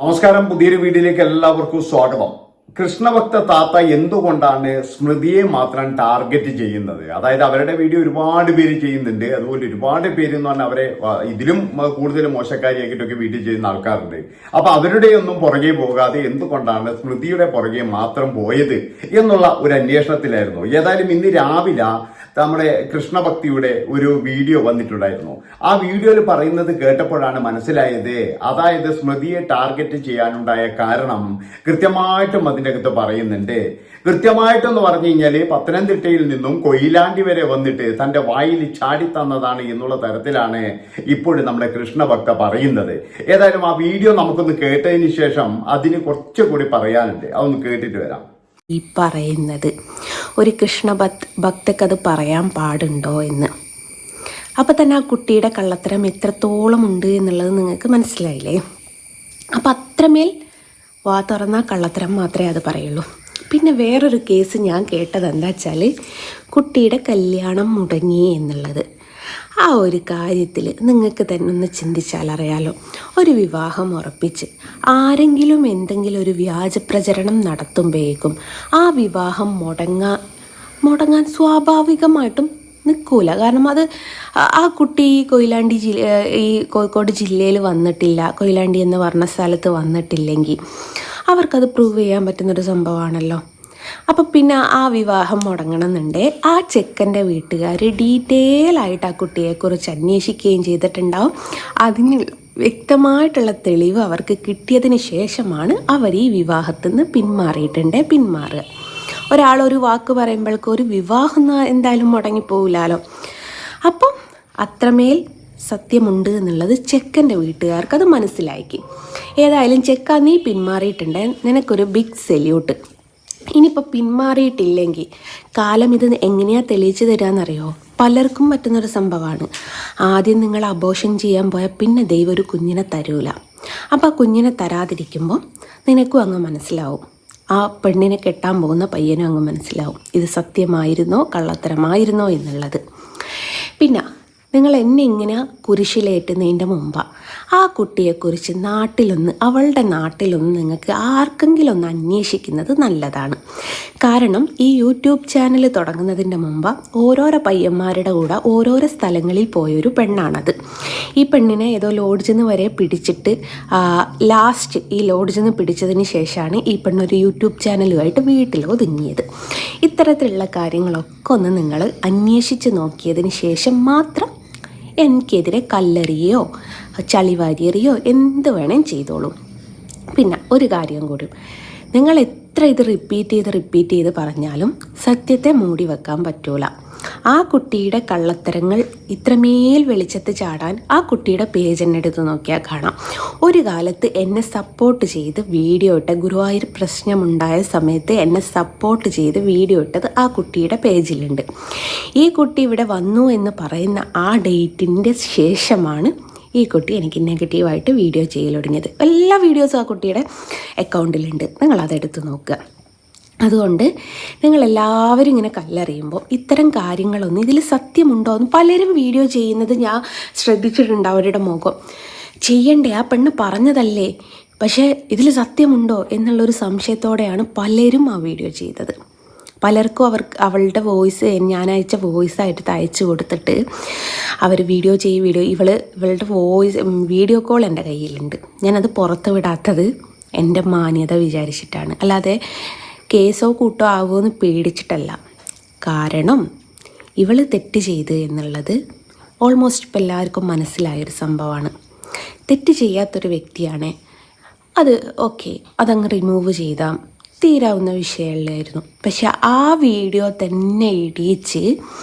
നമസ്കാരം, പുതിയൊരു വീഡിയോയിലേക്ക് എല്ലാവർക്കും സ്വാഗതം. കൃഷ്ണഭക്ത താത്ത എന്തുകൊണ്ടാണ് സ്മൃതിയെ മാത്രം ടാർഗറ്റ് ചെയ്യുന്നത്? അതായത് അവരുടെ വീഡിയോ ഒരുപാട് പേര് ചെയ്യുന്നുണ്ട്. അതുപോലെ ഒരുപാട് പേര് എന്ന് പറഞ്ഞാൽ അവരെ ഇതിലും കൂടുതൽ മോശക്കാരിയാക്കിയിട്ടൊക്കെ വീഡിയോ ചെയ്യുന്ന ആൾക്കാരുണ്ട്. അപ്പൊ അവരുടെ ഒന്നും പുറകെ പോകാതെ എന്തുകൊണ്ടാണ് സ്മൃതിയുടെ പുറകെ മാത്രം പോയത് എന്നുള്ള ഒരു അന്വേഷണത്തിലായിരുന്നു. ഏതായാലും ഇന്ന് രാവിലെ നമ്മുടെ കൃഷ്ണഭക്തിയുടെ ഒരു വീഡിയോ വന്നിട്ടുണ്ടായിരുന്നു. ആ വീഡിയോയിൽ പറയുന്നത് കേട്ടപ്പോഴാണ് മനസ്സിലായത്, അതായത് സ്മൃതിയെ ടാർഗറ്റ് ചെയ്യാനുണ്ടായ കാരണം കൃത്യമായിട്ടും അതിൻ്റെ അകത്ത് പറയുന്നുണ്ട്. കൃത്യമായിട്ടെന്ന് പറഞ്ഞു കഴിഞ്ഞാല് പത്തനംതിട്ടയിൽ നിന്നും കൊയിലാണ്ടി വരെ വന്നിട്ട് തന്റെ വായിൽ ചാടി തന്നതാണ് എന്നുള്ള തരത്തിലാണ് ഇപ്പോഴും നമ്മുടെ കൃഷ്ണഭക്ത പറയുന്നത്. ഏതായാലും ആ വീഡിയോ നമുക്കൊന്ന് കേട്ടതിന് ശേഷം അതിന് കുറച്ചുകൂടി പറയാനുണ്ട്. അതൊന്ന് കേട്ടിട്ട് വരാം. ഈ പറയുന്നത് ഒരു കൃഷ്ണ ഭക്തക്കത് പറയാൻ പാടുണ്ടോ എന്ന്. അപ്പം തന്നെ ആ കുട്ടിയുടെ കള്ളത്തരം എത്രത്തോളം ഉണ്ട് എന്നുള്ളത് നിങ്ങൾക്ക് മനസ്സിലായില്ലേ? അപ്പം അത്രമേൽ വാ തുറന്നാൽ കള്ളത്തരം മാത്രമേ അത് പറയുള്ളൂ. പിന്നെ വേറൊരു കേസ് ഞാൻ കേട്ടത് എന്താ വെച്ചാൽ, കുട്ടിയുടെ കല്യാണം മുടങ്ങി എന്നുള്ളത്. ആ ഒരു കാര്യത്തിൽ നിങ്ങൾക്ക് തന്നെ ഒന്ന് ചിന്തിച്ചാൽ അറിയാലോ, ഒരു വിവാഹം ഉറപ്പിച്ച് ആരെങ്കിലും എന്തെങ്കിലും ഒരു വ്യാജ പ്രചരണം നടത്തുമ്പോഴേക്കും ആ വിവാഹം മുടങ്ങാൻ സ്വാഭാവികമായിട്ടും നിൽക്കൂല. കാരണം അത് ആ കുട്ടി ഈ കോഴിക്കോട് ജില്ലയിൽ വന്നിട്ടില്ല, കൊയിലാണ്ടി എന്ന് പറഞ്ഞ സ്ഥലത്ത് വന്നിട്ടില്ലെങ്കിൽ അവർക്കത് പ്രൂവ് ചെയ്യാൻ പറ്റുന്നൊരു സംഭവമാണല്ലോ. അപ്പം പിന്നെ ആ വിവാഹം മുടങ്ങണമെന്നുണ്ടെങ്കിൽ ആ ചെക്കൻ്റെ വീട്ടുകാർ ഡീറ്റെയിൽ ആയിട്ട് ആ കുട്ടിയെക്കുറിച്ച് അന്വേഷിക്കുകയും ചെയ്തിട്ടുണ്ടാവും. അതിന് വ്യക്തമായിട്ടുള്ള തെളിവ് അവർക്ക് കിട്ടിയതിന് ശേഷമാണ് അവർ ഈ വിവാഹത്തിൽ നിന്ന് പിന്മാറുക. ഒരാളൊരു വാക്ക് പറയുമ്പോഴേക്കും ഒരു വിവാഹം എന്തായാലും മുടങ്ങിപ്പോവില്ലല്ലോ. അപ്പം അത്രമേൽ സത്യമുണ്ട് എന്നുള്ളത് ചെക്കൻ്റെ വീട്ടുകാർക്ക് അത് മനസ്സിലാക്കി. ഏതായാലും ചെക്ക, നീ പിന്മാറിയിട്ടുണ്ട്, നിനക്കൊരു ബിഗ് സല്യൂട്ട്. ഇനിയിപ്പോൾ പിന്മാറിയിട്ടില്ലെങ്കിൽ കാലം ഇത് എങ്ങനെയാണ് തെളിയിച്ചു തരാമെന്നറിയോ? പലർക്കും പറ്റുന്നൊരു സംഭവമാണ്. ആദ്യം നിങ്ങൾ അബോർഷൻ ചെയ്യാൻ പോയാൽ പിന്നെ ദൈവം ഒരു കുഞ്ഞിനെ തരൂല. അപ്പോൾ ആ കുഞ്ഞിനെ തരാതിരിക്കുമ്പോൾ നിനക്കും അങ്ങ് മനസ്സിലാവും, ആ പെണ്ണിനെ കെട്ടാൻ പോകുന്ന പയ്യനും അങ്ങ് മനസ്സിലാവും ഇത് സത്യമായിരുന്നോ കള്ളത്തരമായിരുന്നോ എന്നുള്ളത്. പിന്നെ നിങ്ങൾ എന്നെ ഇങ്ങനെ കുരിശിലേറ്റുന്നതിൻ്റെ മുമ്പ് ആ കുട്ടിയെക്കുറിച്ച് അവളുടെ നാട്ടിലൊന്ന് നിങ്ങൾക്ക് ആർക്കെങ്കിലും ഒന്ന് അന്വേഷിക്കുന്നത് നല്ലതാണ്. കാരണം ഈ യൂട്യൂബ് ചാനൽ തുടങ്ങുന്നതിൻ്റെ മുമ്പ് ഓരോരോ പയ്യന്മാരുടെ കൂടെ ഓരോരോ സ്ഥലങ്ങളിൽ പോയൊരു പെണ്ണാണത്. ഈ പെണ്ണിനെ ഏതോ ലോഡ്ജിൽ നിന്ന് വരെ പിടിച്ചിട്ട് ലാസ്റ്റ് ഈ ലോഡ്ജിൽ നിന്ന് പിടിച്ചതിന് ശേഷമാണ് ഈ പെണ്ണൊരു യൂട്യൂബ് ചാനലുമായിട്ട് വീട്ടിൽ ഒതുങ്ങിയത്. ഇത്തരത്തിലുള്ള കാര്യങ്ങളൊക്കെ ഒന്ന് നിങ്ങൾ അന്വേഷിച്ച് നോക്കിയതിന് ശേഷം മാത്രം എനിക്കെതിരെ കല്ലെറിയോ ചളിവാരിയെറിയോ എന്ത് വേണേം ചെയ്തോളൂ. പിന്നെ ഒരു കാര്യം കൂടി, നിങ്ങൾ എത്ര ഇത് റിപ്പീറ്റ് ചെയ്ത് പറഞ്ഞാലും സത്യത്തെ മൂടി വെക്കാൻ പറ്റൂല. ആ കുട്ടിയുടെ കള്ളത്തരങ്ങൾ ഇത്രമേൽ വെളിച്ചത്ത് ചാടാൻ ആ കുട്ടിയുടെ പേജ് തന്നെ എടുത്ത് നോക്കിയാൽ കാണാം. ഒരു കാലത്ത് എന്നെ സപ്പോർട്ട് ചെയ്ത് വീഡിയോ ഇട്ട, ഗുരുവായൂർ പ്രശ്നമുണ്ടായ സമയത്ത് എന്നെ സപ്പോർട്ട് ചെയ്ത് വീഡിയോ ഇട്ടത് ആ കുട്ടിയുടെ പേജിലുണ്ട്. ഈ കുട്ടി ഇവിടെ വന്നു എന്ന് പറയുന്ന ആ ഡേറ്റിൻ്റെ ശേഷമാണ് ഈ കുട്ടി എനിക്ക് നെഗറ്റീവായിട്ട് വീഡിയോ ചെയ്യൽ തുടങ്ങിയത്. എല്ലാ വീഡിയോസും ആ കുട്ടിയുടെ അക്കൗണ്ടിലുണ്ട്, നിങ്ങളതെടുത്ത് നോക്കുക. അതുകൊണ്ട് നിങ്ങളെല്ലാവരും ഇങ്ങനെ കല്ലെറിയുമ്പോൾ ഇത്തരം കാര്യങ്ങളൊന്നും ഇതിൽ സത്യമുണ്ടോ എന്ന് പലരും വീഡിയോ ചെയ്യുന്നത് ഞാൻ ശ്രദ്ധിച്ചിട്ടുണ്ട്. അവരുടെ മുഖം ചെയ്യണ്ടേ, ആ പെണ്ണ് പറഞ്ഞതല്ലേ, പക്ഷേ ഇതിൽ സത്യമുണ്ടോ എന്നുള്ളൊരു സംശയത്തോടെയാണ് പലരും ആ വീഡിയോ ചെയ്തത്. പലർക്കും അവളുടെ വോയിസ് ഞാൻ അയച്ച വോയിസായിട്ട് അയച്ചു കൊടുത്തിട്ട് അവർ ഇവളുടെ വീഡിയോ കോൾ എൻ്റെ കയ്യിലുണ്ട്. ഞാനത് പുറത്ത് വിടാത്തത് എൻ്റെ മാന്യത വിചാരിച്ചിട്ടാണ്, അല്ലാതെ കേസോ കൂട്ടോ ആകുമെന്ന് പേടിച്ചിട്ടല്ല. കാരണം ഇവൾ തെറ്റ് ചെയ്ത് എന്നുള്ളത് ഓൾമോസ്റ്റ് ഇപ്പോൾ എല്ലാവർക്കും മനസ്സിലായൊരു സംഭവമാണ്. തെറ്റ് ചെയ്യാത്തൊരു വ്യക്തിയാണ് അത്, ഓക്കെ, അതങ്ങ് റിമൂവ് ചെയ്താൽ തീരാവുന്ന വിഷയമല്ലായിരുന്നു. പക്ഷെ ആ വീഡിയോ തന്നെ ഇടിയിച്ച്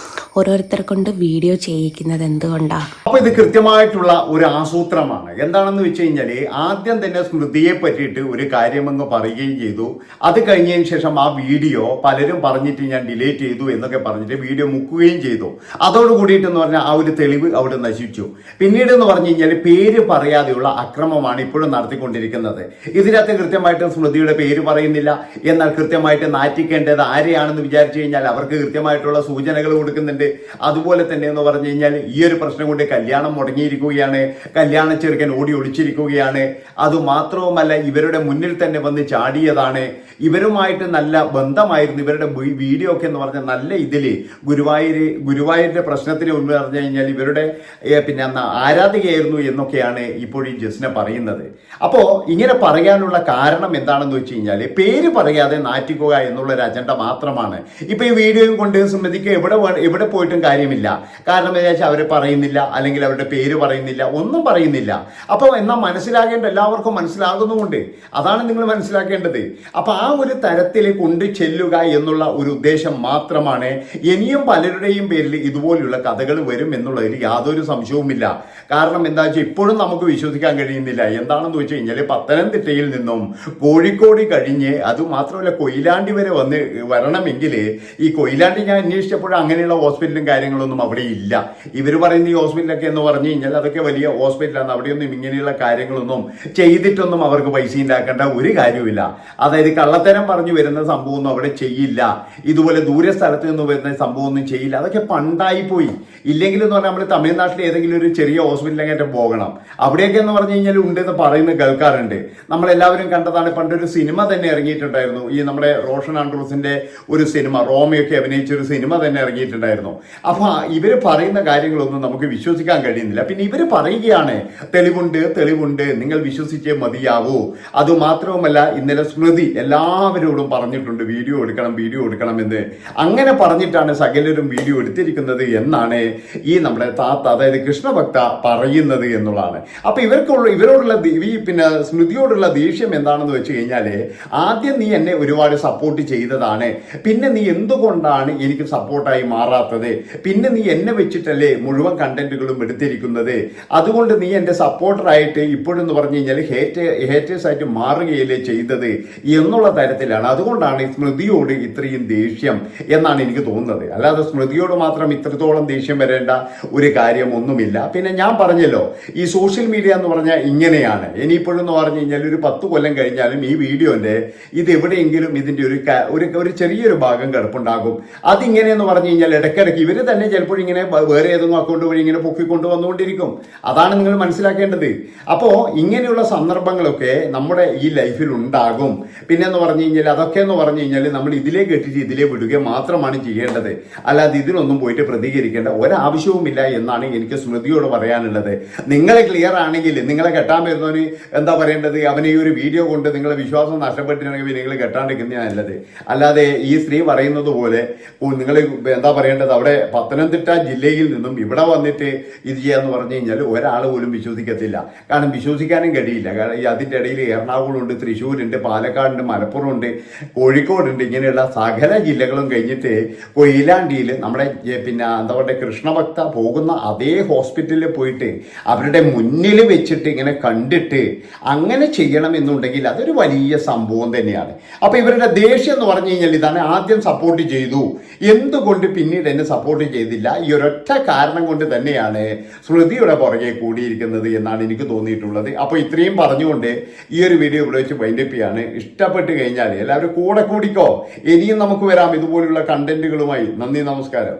ഓരോരുത്തരെ കൊണ്ട് വീഡിയോ ചെയ്യിക്കുന്നത് എന്തുകൊണ്ടാണ്? അപ്പൊ ഇത് കൃത്യമായിട്ടുള്ള ഒരു ആസൂത്രമാണ്. എന്താണെന്ന് വെച്ച് കഴിഞ്ഞാല് ആദ്യം തന്നെ സ്മൃതിയെ പറ്റിയിട്ട് ഒരു കാര്യമെന്ന് പറയുകയും ചെയ്തു. അത് കഴിഞ്ഞതിന് ശേഷം ആ വീഡിയോ പലരും പറഞ്ഞിട്ട് ഞാൻ ഡിലീറ്റ് ചെയ്തു എന്നൊക്കെ പറഞ്ഞിട്ട് വീഡിയോ മുക്കുകയും ചെയ്തു. അതോടുകൂടിയിട്ടെന്ന് പറഞ്ഞാൽ ആ ഒരു തെളിവ് അവിടെ നശിച്ചു. പിന്നീട് എന്ന് പറഞ്ഞു കഴിഞ്ഞാൽ പേര് പറയാതെയുള്ള അക്രമമാണ് ഇപ്പോഴും നടത്തിക്കൊണ്ടിരിക്കുന്നത്. ഇതിനകത്ത് കൃത്യമായിട്ട് സ്മൃതിയുടെ പേര് പറയുന്നില്ല, എന്നാൽ കൃത്യമായിട്ട് നാറ്റിക്കേണ്ടത് ആരെയാണെന്ന് വിചാരിച്ചു കഴിഞ്ഞാൽ അവർക്ക് കൃത്യമായിട്ടുള്ള സൂചനകൾ കൊടുക്കുന്നുണ്ട്. ചെയ്യുന്നുണ്ട്. അതുപോലെ തന്നെ എന്ന് പറഞ്ഞു കഴിഞ്ഞാൽ ഈ ഒരു പ്രശ്നം കൊണ്ട് കല്യാണം മുടങ്ങിയിരിക്കുകയാണ്, കല്യാണ ചെറുക്കൻ ഓടി ഒളിച്ചിരിക്കുകയാണ്. അതുമാത്രവുമല്ല, ഇവരുടെ മുന്നിൽ തന്നെ വന്ന് ചാടിയതാണ്. ഇവരുമായിട്ട് നല്ല ബന്ധമായിരുന്നു. ഇവരുടെ വീഡിയോ ഒക്കെ എന്ന് പറഞ്ഞാൽ നല്ല ഇതിൽ ഗുരുവായൂരിന്റെ പ്രശ്നത്തിന് മുൻപ് പറഞ്ഞു കഴിഞ്ഞാൽ ഇവരുടെ പിന്നെ ആരാധികയായിരുന്നു എന്നൊക്കെയാണ് ഇപ്പോൾ ഈ ജസ്ന പറയുന്നത്. അപ്പോ ഇങ്ങനെ പറയാനുള്ള കാരണം എന്താണെന്ന് വെച്ച് കഴിഞ്ഞാൽ പേര് പറയാതെ നാറ്റിക്കുക എന്നുള്ള ഒരു അജണ്ട മാത്രമാണ്. ഇപ്പൊ ഈ വീഡിയോയും കൊണ്ട് സ്മൃതിക്ക് എവിടെ പോയിട്ടും കാര്യമില്ല. കാരണം എന്താ വെച്ചാൽ അവരെ പറയുന്നില്ല, അല്ലെങ്കിൽ അവരുടെ പേര് പറയുന്നില്ല, ഒന്നും പറയുന്നില്ല. അപ്പോൾ എന്നാൽ മനസ്സിലാകേണ്ട എല്ലാവർക്കും മനസ്സിലാകുന്നുമുണ്ട്. അതാണ് നിങ്ങൾ മനസ്സിലാക്കേണ്ടത്. അപ്പൊ ആ ഒരു തരത്തിൽ കൊണ്ട് ചെല്ലുക എന്നുള്ള ഒരു ഉദ്ദേശം മാത്രമാണ്. ഇനിയും പലരുടെയും പേരിൽ ഇതുപോലുള്ള കഥകൾ വരും എന്നുള്ളതിൽ യാതൊരു സംശയവുമില്ല. കാരണം എന്താ വെച്ചാൽ ഇപ്പോഴും നമുക്ക് വിശ്വസിക്കാൻ കഴിയുന്നില്ല. എന്താണെന്ന് വെച്ച് കഴിഞ്ഞാൽ പത്തനംതിട്ടയിൽ നിന്നും കോഴിക്കോട് കഴിഞ്ഞ്, അതുമാത്രമല്ല കൊയിലാണ്ടി വരെ വരണമെങ്കിൽ ഈ കൊയിലാണ്ടി ഞാൻ അന്വേഷിച്ചപ്പോഴും അങ്ങനെയുള്ള ഹോസ്പിറ്റലും കാര്യങ്ങളൊന്നും അവിടെ ഇല്ല. ഇവർ പറയുന്ന ഈ ഹോസ്പിറ്റലൊക്കെ എന്ന് പറഞ്ഞു കഴിഞ്ഞാൽ അതൊക്കെ വലിയ ഹോസ്പിറ്റലാണ്. അവിടെയൊന്നും ഇങ്ങനെയുള്ള കാര്യങ്ങളൊന്നും ചെയ്തിട്ടൊന്നും അവർക്ക് പൈസ ഉണ്ടാക്കേണ്ട ഒരു കാര്യമില്ല. അതായത് കള്ളത്തരം പറഞ്ഞു വരുന്ന സംഭവമൊന്നും അവിടെ ചെയ്യില്ല. ഇതുപോലെ ദൂര സ്ഥലത്ത് നിന്ന് വരുന്ന സംഭവമൊന്നും ചെയ്യില്ല. അതൊക്കെ പണ്ടായി പോയി. ഇല്ലെങ്കിൽ എന്ന് പറഞ്ഞാൽ നമ്മൾ തമിഴ്നാട്ടിൽ ഏതെങ്കിലും ഒരു ചെറിയ ഹോസ്പിറ്റലിലേക്ക് പോകണം. അവിടെയൊക്കെ എന്ന് പറഞ്ഞു കഴിഞ്ഞാൽ ഉണ്ടെന്ന് പറയുന്നത് കേൾക്കാറുണ്ട്. നമ്മളെല്ലാവരും കണ്ടതാണ്. പണ്ടൊരു സിനിമ തന്നെ ഇറങ്ങിയിട്ടുണ്ടായിരുന്നു. ഈ നമ്മുടെ റോഷൻ ആൻഡ്രൂസിന്റെ ഒരു സിനിമ, റോമയൊക്കെ അഭിനയിച്ച ഒരു സിനിമ തന്നെ ഇറങ്ങിയിട്ടുണ്ടായിരുന്നു. അപ്പൊ ഇവര് പറയുന്ന കാര്യങ്ങളൊന്നും നമുക്ക് വിശ്വസിക്കാൻ കഴിയുന്നില്ല. പിന്നെ ഇവര് പറയുകയാണ് തെളിവുണ്ട്, നിങ്ങൾ വിശ്വസിച്ചേ മതിയാവൂ. അതുമാത്രവുമല്ല, ഇന്നലെ സ്മൃതി എല്ലാവരോടും പറഞ്ഞിട്ടുണ്ട് വീഡിയോ എടുക്കണം എന്ന്. അങ്ങനെ പറഞ്ഞിട്ടാണ് സകലരും വീഡിയോ എടുത്തിരിക്കുന്നത് എന്നാണ് ഈ നമ്മുടെ താത്ത, അതായത് കൃഷ്ണഭക്ത പറയുന്നത് എന്നുള്ളതാണ്. അപ്പൊ ഇവരോടുള്ള പിന്നെ സ്മൃതിയോടുള്ള ദേഷ്യം എന്താണെന്ന് വെച്ച് കഴിഞ്ഞാല്, ആദ്യം നീ എന്നെ ഒരുപാട് സപ്പോർട്ട് ചെയ്തതാണ്, പിന്നെ നീ എന്തുകൊണ്ടാണ് എനിക്ക് സപ്പോർട്ടായി മാറാത്തത്? പിന്നെ നീ എന്നെ വെച്ചിട്ടല്ലേ മുഴുവൻ കണ്ടന്റുകളും എടുത്തിരിക്കുന്നത്? അതുകൊണ്ട് നീ എന്റെ സപ്പോർട്ടറായിട്ട് ഇപ്പോഴെന്ന് പറഞ്ഞു കഴിഞ്ഞാൽ ഹേറ്റേഴ്സ് ആയിട്ട് മാറുകയല്ലേ ചെയ്തത് എന്നുള്ള തരത്തിലാണ്. അതുകൊണ്ടാണ് സ്മൃതിയോട് ഇത്രയും ദേഷ്യം എന്നാണ് എനിക്ക് തോന്നുന്നത്. അല്ലാതെ സ്മൃതിയോട് മാത്രം ഇത്രത്തോളം ദേഷ്യം വരേണ്ട ഒരു കാര്യം ഒന്നുമില്ല. പിന്നെ ഞാൻ പറഞ്ഞല്ലോ, ഈ സോഷ്യൽ മീഡിയ എന്ന് പറഞ്ഞാൽ ഇങ്ങനെയാണ്. ഇനിയിപ്പോഴെന്ന് പറഞ്ഞു കഴിഞ്ഞാൽ ഒരു 10 കൊല്ലം കഴിഞ്ഞാലും ഈ വീഡിയോന്റെ ഇത് എവിടെയെങ്കിലും ഇതിന്റെ ഒരു ചെറിയൊരു ഭാഗം കിടപ്പുണ്ടാകും. അതിങ്ങനെയെന്ന് പറഞ്ഞു കഴിഞ്ഞാൽ ഇടയ്ക്കിടയ്ക്ക് ഇവര് തന്നെ ചിലപ്പോൾ ഇങ്ങനെ വേറെ ഏതെങ്കിലും അക്കൗണ്ട് വഴി ഇങ്ങനെ പൊക്കിക്കൊണ്ട് വന്നുകൊണ്ടിരിക്കും. അതാണ് നിങ്ങൾ മനസ്സിലാക്കേണ്ടത്. അപ്പോ ഇങ്ങനെയുള്ള സന്ദർഭങ്ങളൊക്കെ നമ്മുടെ ഈ ലൈഫിൽ ഉണ്ടാകും. പിന്നെ എന്ന് പറഞ്ഞു കഴിഞ്ഞാൽ അതൊക്കെ എന്ന് പറഞ്ഞു കഴിഞ്ഞാൽ നമ്മൾ ഇതിലേ കെട്ടിട്ട് ഇതിലേ വിടുക മാത്രമാണ് ചെയ്യേണ്ടത്. അല്ലാതെ ഇതിനൊന്നും പോയിട്ട് പ്രതികരിക്കേണ്ട ഒരാവശ്യവുമില്ല എന്നാണ് എനിക്ക് സ്മൃതിയോട് പറയാനുള്ളത്. നിങ്ങളെ ക്ലിയർ ആണെങ്കിൽ, നിങ്ങളെ കെട്ടാൻ വരുന്നവന് എന്താ പറയേണ്ടത്? അവനെ ഈ ഒരു വീഡിയോ കൊണ്ട് നിങ്ങളെ വിശ്വാസം നഷ്ടപ്പെട്ടിട്ടുണ്ടെങ്കിൽ നിങ്ങൾ കെട്ടാണ്ടിരിക്കുന്നതാണ് നല്ലത്. അല്ലാതെ ഈ സ്ത്രീ പറയുന്നത് പോലെ നിങ്ങൾ എന്താ പറയേണ്ടത്? അവിടെ പത്തനംതിട്ട ജില്ലയിൽ നിന്നും ഇവിടെ വന്നിട്ട് ഇത് ചെയ്യാന്ന് പറഞ്ഞു കഴിഞ്ഞാൽ ഒരാൾ പോലും വിശ്വസിക്കത്തില്ല. കാരണം വിശ്വസിക്കാനും കഴിയില്ല. കാരണം അതിൻ്റെ ഇടയിൽ എറണാകുളമുണ്ട്, തൃശ്ശൂരുണ്ട്, പാലക്കാടുണ്ട്, മലപ്പുറമുണ്ട്, കോഴിക്കോടുണ്ട്. ഇങ്ങനെയുള്ള സകല ജില്ലകളും കഴിഞ്ഞിട്ട് കൊയിലാണ്ടിയിൽ നമ്മുടെ പിന്നെ എന്താ പറയുക കൃഷ്ണഭക്ത പോകുന്ന അതേ ഹോസ്പിറ്റലിൽ പോയിട്ട് അവരുടെ മുന്നിൽ വെച്ചിട്ട് ഇങ്ങനെ കണ്ടിട്ട് അങ്ങനെ ചെയ്യണമെന്നുണ്ടെങ്കിൽ അതൊരു വലിയ സംഭവം തന്നെയാണ്. അപ്പൊ ഇവരുടെ ദേഷ്യം എന്ന് പറഞ്ഞു കഴിഞ്ഞാൽ ഇതാണ്. ആദ്യം സപ്പോർട്ട് ചെയ്തു, എന്തുകൊണ്ട് പിന്നീട് എന്നെ സപ്പോർട്ട് ചെയ്തില്ല? ഈ ഒരൊറ്റ കാരണം കൊണ്ട് തന്നെയാണ് സ്മൃതിയുടെ പുറകെ കൂടിയിരിക്കുന്നത് എന്നാണ് എനിക്ക് തോന്നിയിട്ടുള്ളത്. അപ്പോൾ ഇത്രയും പറഞ്ഞുകൊണ്ട് ഈ ഒരു വീഡിയോ ഇവിടെ വെച്ച് വൈൻഡപ്പ് ചെയ്യാണ്. ഇഷ്ടപ്പെട്ട് കഴിഞ്ഞാൽ എല്ലാവരും കൂടെ കൂടിക്കോ. ഇനിയും നമുക്ക് വരാം ഇതുപോലുള്ള കണ്ടന്റുകളുമായി. നന്ദി, നമസ്കാരം.